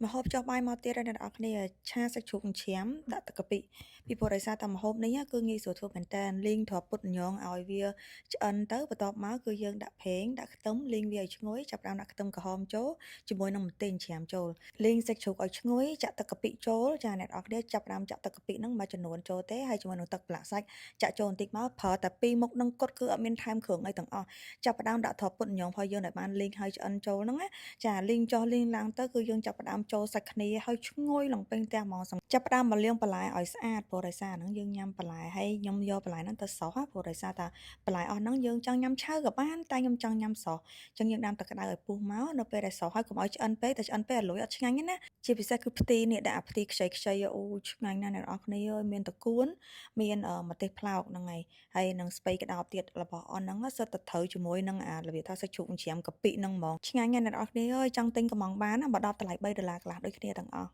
ម្ហូបចុះបាយមកទៀតហើយអ្នកនរគ្នាឆាសាច់ជ្រូកឈាមដាក់ទឹកកាពិពីព្រោះដោយសារតែម្ហូបនេះគឺងាយស្រួលធ្វើមែនតើលីងទ្រាប់ពុតញងឲ្យវាឆ្អិនទៅបន្ទាប់មកគឺយើងដាក់ប្រេងដាក់ខ្ទឹមលីងវាឲ្យឈ្ងុយចាប់ផ្ដើមដាក់ខ្ទឹមក្រហមចូលជាមួយនឹងម្ទេសច្រាមចូលលីងសាច់ជ្រូកឲ្យឈ្ងុយចាក់ទឹកកាពិចូលចាអ្នកនរគ្នាចាប់ផ្ដើមចាក់ទឹកកាពិហ្នឹងមួយចំនួនចូលទេហើយជាមួយនឹងទឹកប្រឡាក់សាច់ចាក់ចូលបន្តិចមកប្រើតែពីរមុខនឹងគត់គឺអត់មានថែមគ្រឿងអីទាំងអស់ចាប់ផ្ដើមដាក់ទ្រាប់ពុតញងរបស់យើងដែលបានលីងឲ្យឆ្អិនចូលហ្នឹងណាចាលីងចុះលីងឡើងទៅគឺយើងចាប់ផ្ដើមចូលសាច់គ្នាឲ្យឈ្ងុយឡើងពេញផ្ទះហ្មងចាប់ផ្ដើមមកលាងបន្លែឲ្យស្អាតព្រោះដោយសារហ្នឹងយើងញ៉ាំបន្លែហើយខ្ញុំយកបន្លែហ្នឹងទៅសោះព្រោះដោយសារតែបន្លែអស់ហ្នឹងយើងចង់ញ៉ាំឆៅក៏បានតែខ្ញុំចង់ញ៉ាំសោះអញ្ចឹងយើងដាំទឹកក្តៅឲ្យពុះមកនៅពេលដែលសោះហើយកុំឲ្យឆ្អិនពេកតែឆ្អិនពេកអាលុយអត់ឆ្ងាញ់ទេណាជាពិសេសគឺផ្ទីនេះដាក់ផ្ទីខ្ចីអូឆ្ងាញ់ណាស់អ្នកនរគ្នាអើយមានតកួនមានម្ទេសផ្លោកហ្នឹងហើយនឹងស្ពៃក្តោបទៀតរបស់អស់ហ្នឹងសិតតែត្រូវជាមួយនឹងរបៀបថាសាច់ជ្រូកជ្រាមកាពិហ្នឹងហ្មងឆ្ងាញ់ណាស់អ្នកនរគ្នាអើយចង់ទិញកំងបានបើ10តម្លៃ$3កន្លះដូចគ្នាទាំងអស់